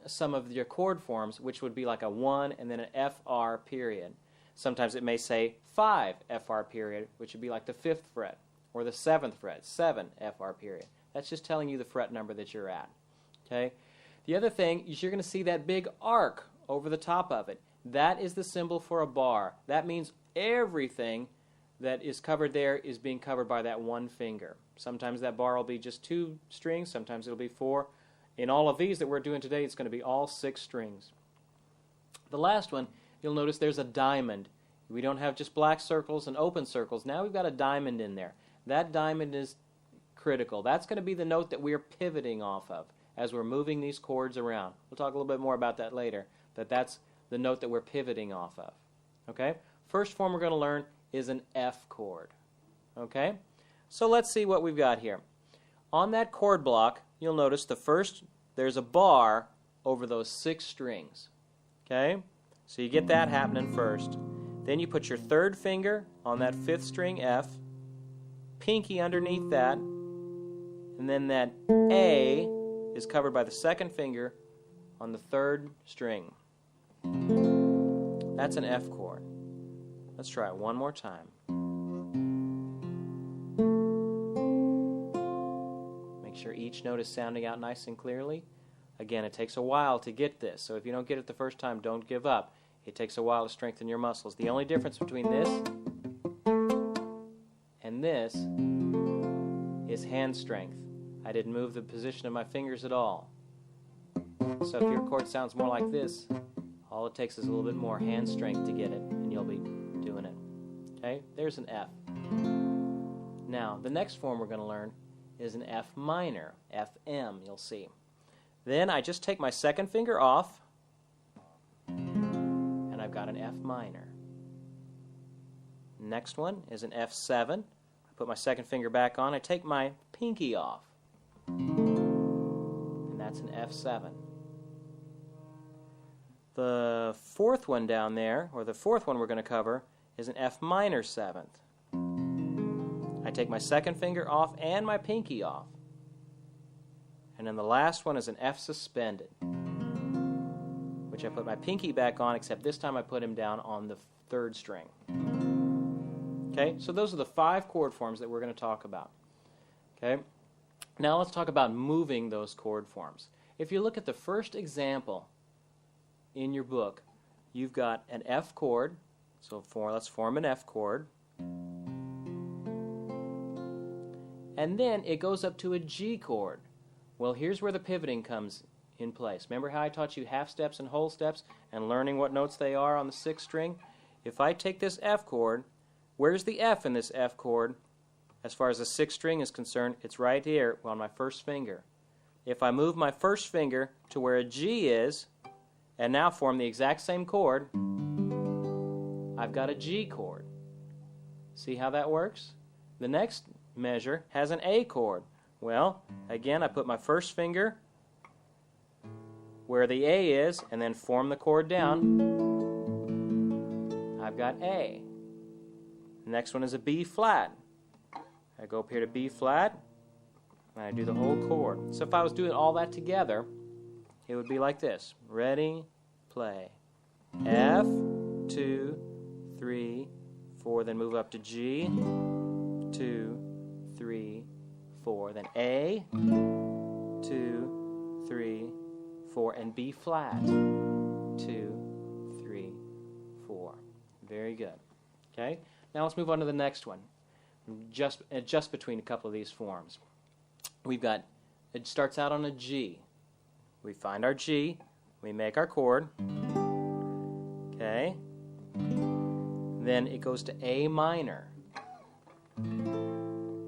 some of your chord forms, which would be like a 1 and then an FR period. Sometimes it may say 5 FR period, which would be like the 5th fret, or the 7th fret, 7 FR period. That's just telling you the fret number that you're at. Okay? The other thing is you're going to see that big arc over the top of it. That is the symbol for a bar. That means everything that is covered there is being covered by that one finger. Sometimes that bar will be just 2 strings, sometimes it'll be 4. In all of these that we're doing today, it's going to be all 6 strings. The last one, you'll notice there's a diamond. We don't have just black circles and open circles. Now we've got a diamond in there. That diamond is critical. That's going to be the note that we're pivoting off of as we're moving these chords around. We'll talk a little bit more about that later, but that's the note that we're pivoting off of. Okay? First form we're going to learn is an F chord. Okay? So let's see what we've got here. On that chord block, you'll notice there's a bar over those 6 strings. Okay? So you get that happening first. Then you put your 3rd finger on that 5th string F, pinky underneath that, and then that A is covered by the 2nd finger on the 3rd string. That's an F chord. Let's try it one more time. Make sure each note is sounding out nice and clearly. Again, it takes a while to get this, so if you don't get it the first time, don't give up. It takes a while to strengthen your muscles. The only difference between this and this is hand strength. I didn't move the position of my fingers at all. So if your chord sounds more like this, all it takes is a little bit more hand strength to get it, and you'll be doing it. Okay, there's an F. Now, the next form we're going to learn is an F minor, FM, you'll see. Then I just take my 2nd finger off, and I've got an F minor. Next one is an F7. I put my 2nd finger back on, I take my pinky off, and that's an F7. The 4th one down there, or the 4th one we're going to cover, is an F minor 7th. I take my 2nd finger off and my pinky off. And then the last one is an F suspended, which I put my pinky back on, except this time I put him down on the 3rd string. Okay, so those are the 5 chord forms that we're going to talk about. Okay, now let's talk about moving those chord forms. If you look at the first example in your book, you've got an F chord, so let's form an F chord. And then it goes up to a G chord. Well, here's where the pivoting comes in place. Remember how I taught you half steps and whole steps and learning what notes they are on the 6th string? If I take this F chord, where's the F in this F chord? As far as the 6th string is concerned, it's right here on my 1st finger. If I move my 1st finger to where a G is, and now form the exact same chord, I've got a G chord. See how that works? The next measure has an A chord. Well, again, I put my 1st finger where the A is, and then form the chord down. I've got A. The next one is a B flat. I go up here to B flat, and I do the whole chord. So if I was doing all that together, it would be like this. Ready, play. F, 2, 3, 4, then move up to G, 2, 3, 4, then A, 2, 3, 4, and B flat, 2, 3, 4. Very good. Okay? Now let's move on to the next one. Just between a couple of these forms. We've got, it starts out on a G. We find our G, we make our chord, okay? Then it goes to A minor.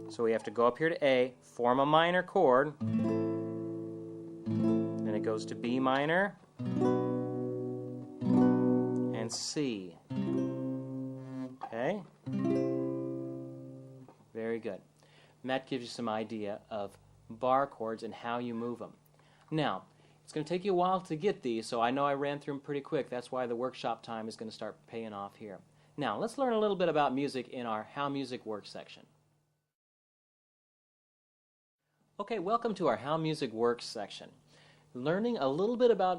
So we have to go up here to A, form a minor chord, then it goes to B minor, and C. Okay? Very good. And that gives you some idea of bar chords and how you move them. Now, it's going to take you a while to get these, so I know I ran through them pretty quick. That's why the workshop time is going to start paying off here. Now, let's learn a little bit about music in our How Music Works section. Okay, welcome to our How Music Works section. Learning a little bit about